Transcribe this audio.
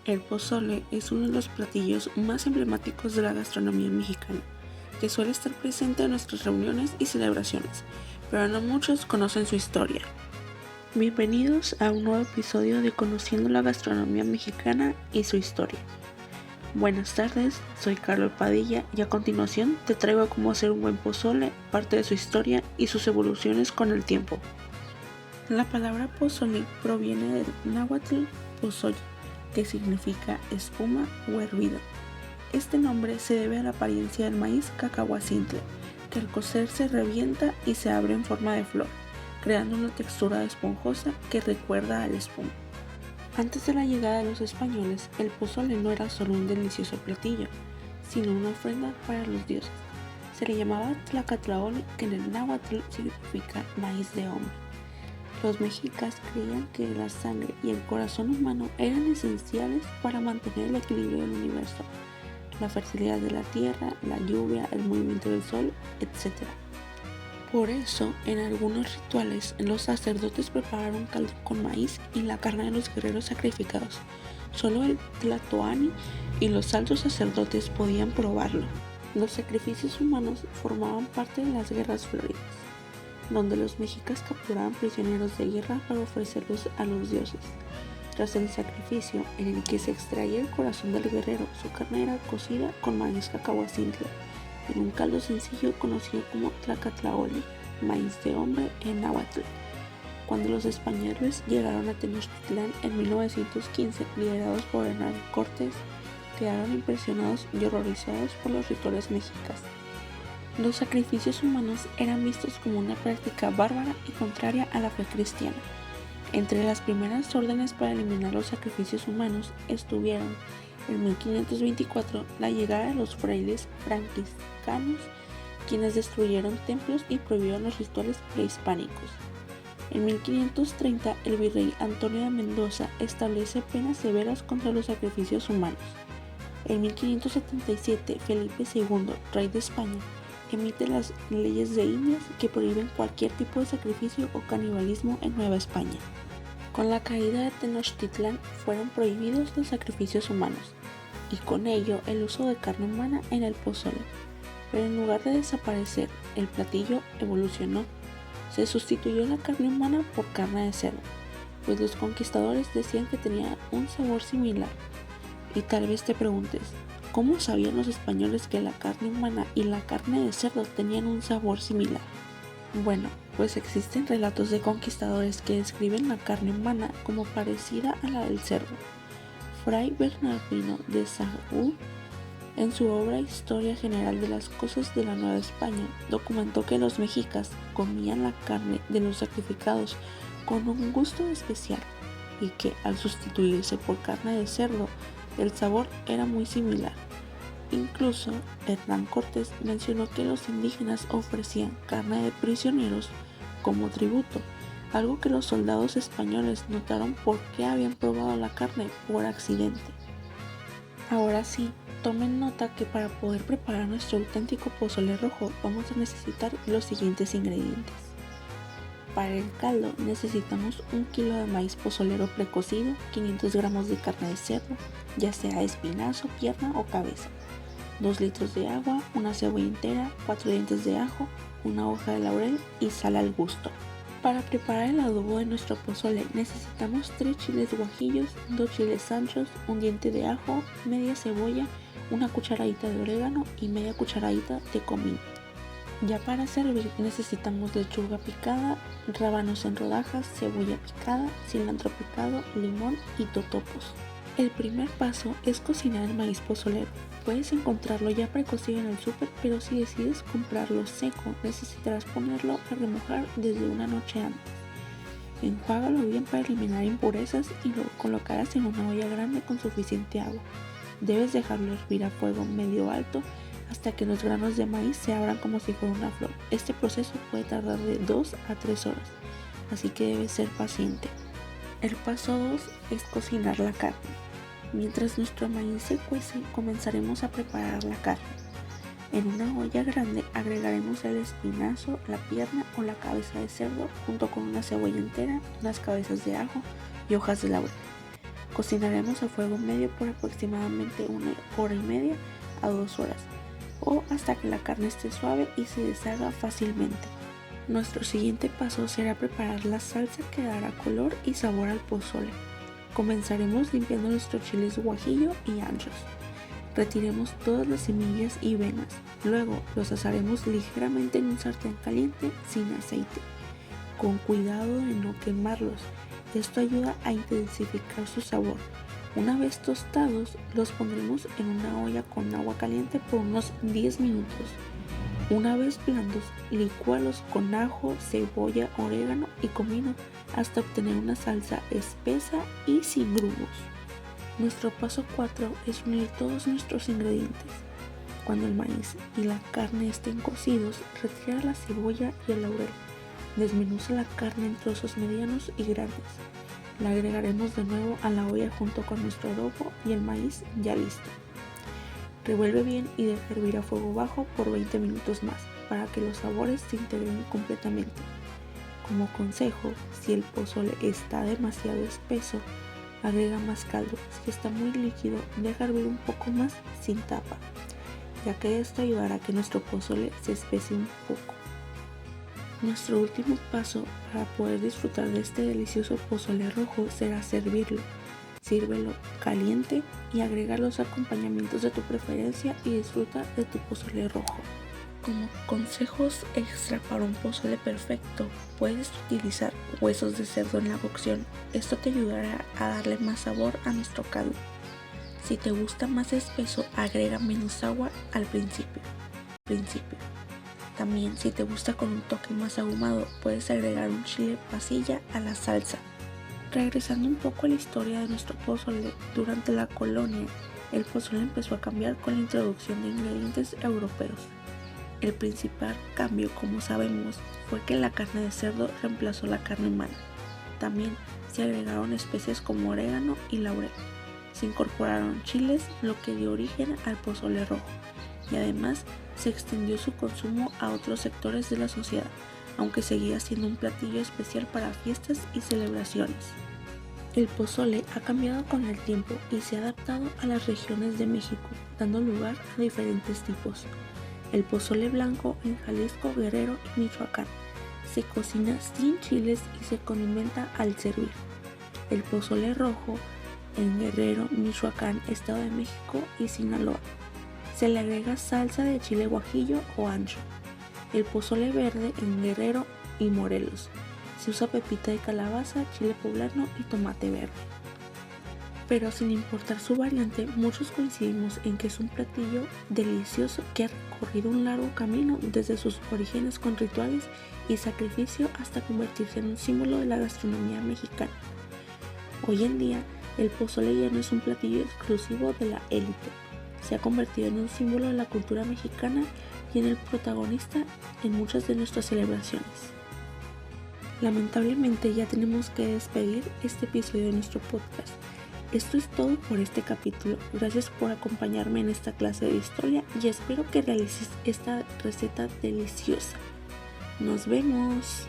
El pozole es uno de los platillos más emblemáticos de la gastronomía mexicana, que suele estar presente en nuestras reuniones y celebraciones, pero no muchos conocen su historia. Bienvenidos a un nuevo episodio de Conociendo la Gastronomía Mexicana y su historia. Buenas tardes, soy Carlos Padilla y a continuación te traigo cómo hacer un buen pozole, parte de su historia y sus evoluciones con el tiempo. La palabra pozole proviene del náhuatl pozol, que significa espuma o hervido. Este nombre se debe a la apariencia del maíz cacahuacintle, que al cocerse revienta y se abre en forma de flor, creando una textura esponjosa que recuerda a la espuma. Antes de la llegada de los españoles, el pozole no era solo un delicioso platillo, sino una ofrenda para los dioses. Se le llamaba tlacatlaoli, que en el náhuatl significa maíz de hombre. Los mexicas creían que la sangre y el corazón humano eran esenciales para mantener el equilibrio del universo, la fertilidad de la tierra, la lluvia, el movimiento del sol, etc. Por eso, en algunos rituales, los sacerdotes prepararon caldo con maíz y la carne de los guerreros sacrificados. Solo el tlatoani y los altos sacerdotes podían probarlo. Los sacrificios humanos formaban parte de las guerras floridas, donde los mexicas capturaban prisioneros de guerra para ofrecerlos a los dioses. Tras el sacrificio, en el que se extraía el corazón del guerrero, su carne era cocida con maíz cacahuacintle, en un caldo sencillo conocido como tlacatlaoli, maíz de hombre en náhuatl. Cuando los españoles llegaron a Tenochtitlán en 1915, liderados por Hernán Cortés, quedaron impresionados y horrorizados por los rituales mexicas. Los sacrificios humanos eran vistos como una práctica bárbara y contraria a la fe cristiana. Entre las primeras órdenes para eliminar los sacrificios humanos estuvieron, en 1524, la llegada de los frailes franciscanos, quienes destruyeron templos y prohibieron los rituales prehispánicos. En 1530, el virrey Antonio de Mendoza establece penas severas contra los sacrificios humanos. En 1577, Felipe II, rey de España, emite las leyes de Indias que prohíben cualquier tipo de sacrificio o canibalismo en Nueva España. Con la caída de Tenochtitlán fueron prohibidos los sacrificios humanos y con ello el uso de carne humana en el pozole. Pero en lugar de desaparecer, el platillo evolucionó. Se sustituyó la carne humana por carne de cerdo, pues los conquistadores decían que tenía un sabor similar. Y tal vez te preguntes, ¿cómo sabían los españoles que la carne humana y la carne de cerdo tenían un sabor similar? Bueno, pues existen relatos de conquistadores que describen la carne humana como parecida a la del cerdo. Fray Bernardino de Sahagún, en su obra Historia General de las Cosas de la Nueva España, documentó que los mexicas comían la carne de los sacrificados con un gusto especial y que al sustituirse por carne de cerdo, el sabor era muy similar. Incluso Hernán Cortés mencionó que los indígenas ofrecían carne de prisioneros como tributo, algo que los soldados españoles notaron porque habían probado la carne por accidente. Ahora sí, tomen nota que para poder preparar nuestro auténtico pozole rojo vamos a necesitar los siguientes ingredientes. Para el caldo necesitamos 1 kilo de maíz pozolero precocido, 500 gramos de carne de cerdo, ya sea espinazo, pierna o cabeza, 2 litros de agua, una cebolla entera, 4 dientes de ajo, una hoja de laurel y sal al gusto. Para preparar el adobo de nuestro pozole necesitamos 3 chiles guajillos, 2 chiles anchos, un diente de ajo, media cebolla, una cucharadita de orégano y media cucharadita de comino. Ya para servir necesitamos lechuga picada, rábanos en rodajas, cebolla picada, cilantro picado, limón y totopos. El primer paso es cocinar el maíz pozolero. Puedes encontrarlo ya precocido en el súper, pero si decides comprarlo seco, necesitarás ponerlo a remojar desde una noche antes. Enjuágalo bien para eliminar impurezas y lo colocarás en una olla grande con suficiente agua. Debes dejarlo hervir a fuego medio alto hasta que los granos de maíz se abran como si fuera una flor. Este proceso puede tardar de 2 a 3 horas, así que debes ser paciente. El paso 2 es cocinar la carne. Mientras nuestro maíz se cuece, comenzaremos a preparar la carne. En una olla grande agregaremos el espinazo, la pierna o la cabeza de cerdo junto con una cebolla entera, unas cabezas de ajo y hojas de laurel. Cocinaremos a fuego medio por aproximadamente 1 hora y media a 2 horas, o hasta que la carne esté suave y se deshaga fácilmente. Nuestro siguiente paso será preparar la salsa que dará color y sabor al pozole. Comenzaremos limpiando nuestros chiles guajillo y anchos. Retiremos todas las semillas y venas. Luego los asaremos ligeramente en un sartén caliente sin aceite, con cuidado de no quemarlos. Esto ayuda a intensificar su sabor. Una vez tostados, los pondremos en una olla con agua caliente por unos 10 minutos. Una vez blandos, licúalos con ajo, cebolla, orégano y comino hasta obtener una salsa espesa y sin grumos. Nuestro paso 4 es unir todos nuestros ingredientes. Cuando el maíz y la carne estén cocidos, retira la cebolla y el laurel. Desmenuza la carne en trozos medianos y grandes. La agregaremos de nuevo a la olla junto con nuestro adobo y el maíz ya listo. Revuelve bien y deja hervir a fuego bajo por 20 minutos más para que los sabores se integren completamente. Como consejo, si el pozole está demasiado espeso, agrega más caldo. Si está muy líquido, deja hervir un poco más sin tapa, ya que esto ayudará a que nuestro pozole se espese un poco. Nuestro último paso para poder disfrutar de este delicioso pozole rojo será servirlo. Sírvelo caliente y agrega los acompañamientos de tu preferencia y disfruta de tu pozole rojo. Como consejos extra para un pozole perfecto, puedes utilizar huesos de cerdo en la cocción. Esto te ayudará a darle más sabor a nuestro caldo. Si te gusta más espeso, agrega menos agua al principio. También, si te gusta con un toque más ahumado, puedes agregar un chile pasilla a la salsa. Regresando un poco a la historia de nuestro pozole, durante la colonia, el pozole empezó a cambiar con la introducción de ingredientes europeos. El principal cambio, como sabemos, fue que la carne de cerdo reemplazó la carne humana. También se agregaron especies como orégano y laurel. Se incorporaron chiles, lo que dio origen al pozole rojo, y además se extendió su consumo a otros sectores de la sociedad, aunque seguía siendo un platillo especial para fiestas y celebraciones. El pozole ha cambiado con el tiempo y se ha adaptado a las regiones de México, dando lugar a diferentes tipos. El pozole blanco en Jalisco, Guerrero y Michoacán se cocina sin chiles y se condimenta al servir. El pozole rojo en Guerrero, Michoacán, Estado de México y Sinaloa se le agrega salsa de chile guajillo o ancho. El pozole verde en Guerrero y Morelos se usa pepita de calabaza, chile poblano y tomate verde. Pero sin importar su variante, muchos coincidimos en que es un platillo delicioso que ha recorrido un largo camino desde sus orígenes con rituales y sacrificio hasta convertirse en un símbolo de la gastronomía mexicana. Hoy en día, el pozole ya no es un platillo exclusivo de la élite. Se ha convertido en un símbolo de la cultura mexicana y en el protagonista en muchas de nuestras celebraciones. Lamentablemente ya tenemos que despedir este episodio de nuestro podcast. Esto es todo por este capítulo. Gracias por acompañarme en esta clase de historia y espero que realices esta receta deliciosa. Nos vemos.